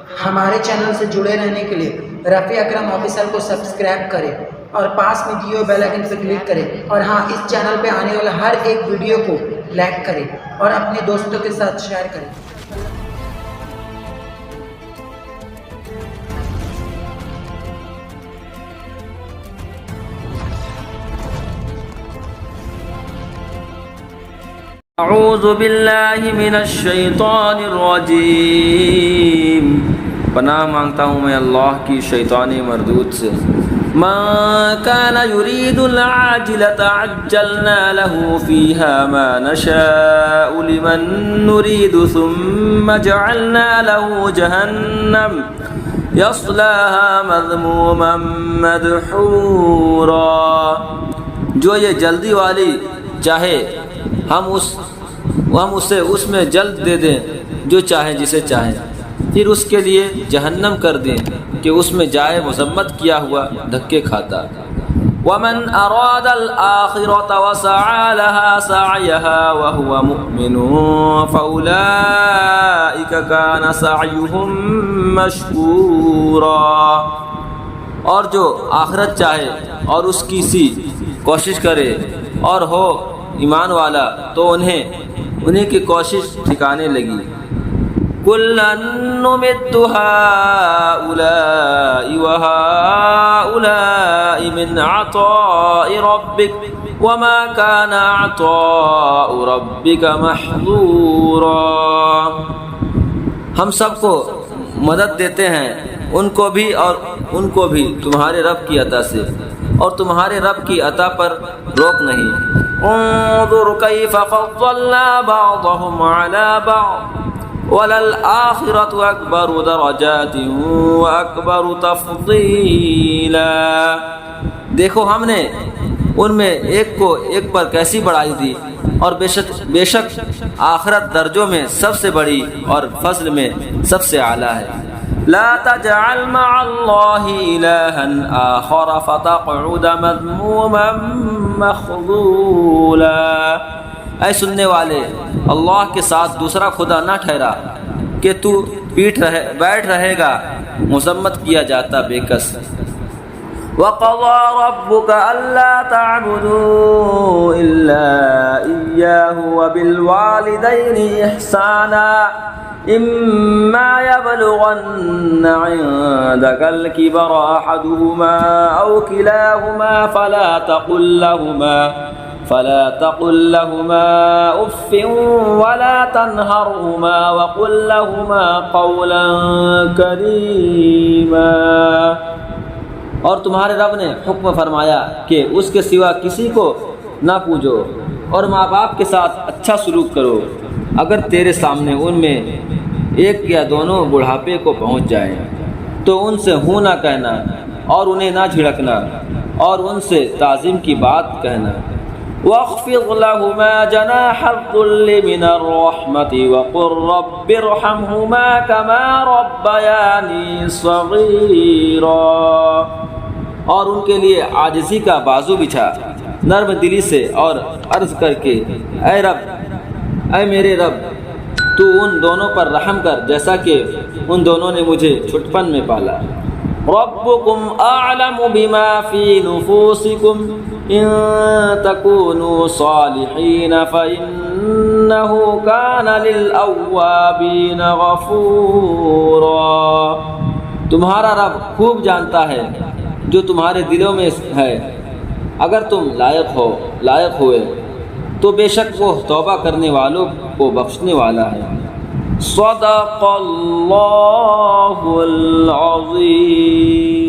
ہمارے چینل سے جڑے رہنے کے لیے رفیع اکرم آفیسر کو سبسکرائب کریں اور پاس میں دیے ہوئے بیل آئکن پر کلک کریں، اور ہاں، اس چینل پہ آنے والا ہر ایک ویڈیو کو لائک کریں اور اپنے دوستوں کے ساتھ شیئر کریں۔ اعوذ باللہ من الشیطان الرجیم، پناہ مانگتا ہوں میں اللہ کی شیطانی مردود سے۔ من کان یرید العاجلۃ عجلنا له فیہا ما نشاء لمن نرید ثم جعلنا له جہنم یصلاها مذموما مدحورا۔ جو یہ جلدی والی چاہے ہم اسے اس میں جلد دے دیں جو چاہیں جسے چاہیں، پھر اس کے لیے جہنم کر دیں کہ اس میں جائے مذمت کیا ہوا دھکے کھاتا۔ وَمَنْ أَرَادَ الْآخِرَةَ وَسَعَى لَهَا سَعْيَهَا وَهُوَ مُؤْمِنٌ فَأُولَئِكَ كَانَ سَعْيُهُمْ مَشْكُورًا۔ اور جو آخرت چاہے اور اس کی سی کوشش کرے اور ہو ایمان والا، تو انہیں کی کوشش ٹھکانے لگی۔ کُلًّا نُمِدُّ هَٰؤُلَاءِ وَهَٰؤُلَاءِ مِنْ عَطَاءِ رَبِّكَ وَمَا كَانَ عَطَاءُ رَبِّكَ مَحْظُورًا۔ ہم سب کو مدد دیتے ہیں، ان کو بھی اور ان کو بھی تمہارے رب کی عطا سے، اور تمہارے رب کی عطا پر روک نہیں۔ انظر کیف فضلنا بعضهم على بعض وللآخرة اکبر درجات واکبر تفضیلا۔ دیکھو ہم نے ان میں ایک کو ایک پر کیسی بڑائی دی، اور بے شک آخرت درجوں میں سب سے بڑی اور فضل میں سب سے اعلیٰ ہے۔ لا تجعل مع اللہ الہا آخر فتقعد مذموما مخذولا۔ اے سننے والے، اللہ کے ساتھ دوسرا خدا نہ ٹھہرا کہ تو بیٹھ رہے گا مذمت کیا جاتا بے کس۔ وَقَضَى رَبُّكَ أَلَّا تَعْبُدُوا إِلَّا إِيَّاهُ وَبِالْوَالِدَيْنِ إِحْسَانًا إِمَّا يَبْلُغَنَّ عِندَكَ الْكِبَرَ أَحَدُهُمَا أَوْ كِلَاهُمَا فَلَا تَقُل لَّهُمَا أُفٍّ وَلَا تَنْهَرْهُمَا وَقُل لَّهُمَا قَوْلًا كَرِيمًا۔ اور تمہارے رب نے حکم فرمایا کہ اس کے سوا کسی کو نہ پوجو، اور ماں باپ کے ساتھ اچھا سلوک کرو، اگر تیرے سامنے ان میں ایک یا دونوں بڑھاپے کو پہنچ جائیں تو ان سے ہوں نہ کہنا، اور انہیں نہ جھڑکنا، اور ان سے تعظیم کی بات کہنا۔ وَاخْفِضْ لَهُمَا جَنَاحَ الذُّلِّ مِنَ الرَّحْمَةِ وَقُلْ رَبِّ ارْحَمْهُمَا كَمَا رَبَّيَانِي صَغِيرًا۔ اور ان کے لیے عاجزی کا بازو بچھا نرم دلی سے، اور عرض کر کے اے میرے رب، تو ان دونوں پر رحم کر جیسا کہ ان دونوں نے مجھے چھٹپن میں پالا۔ ربکم اعلم بما فی نفوسکم ان تکونوا صالحین فانہ کان للأوابین غفورا۔ تمہارا رب خوب جانتا ہے جو تمہارے دلوں میں ہے، اگر تم لائق ہوئے تو بے شک وہ توبہ کرنے والوں کو بخشنے والا ہے۔ صدق اللہ العظیم۔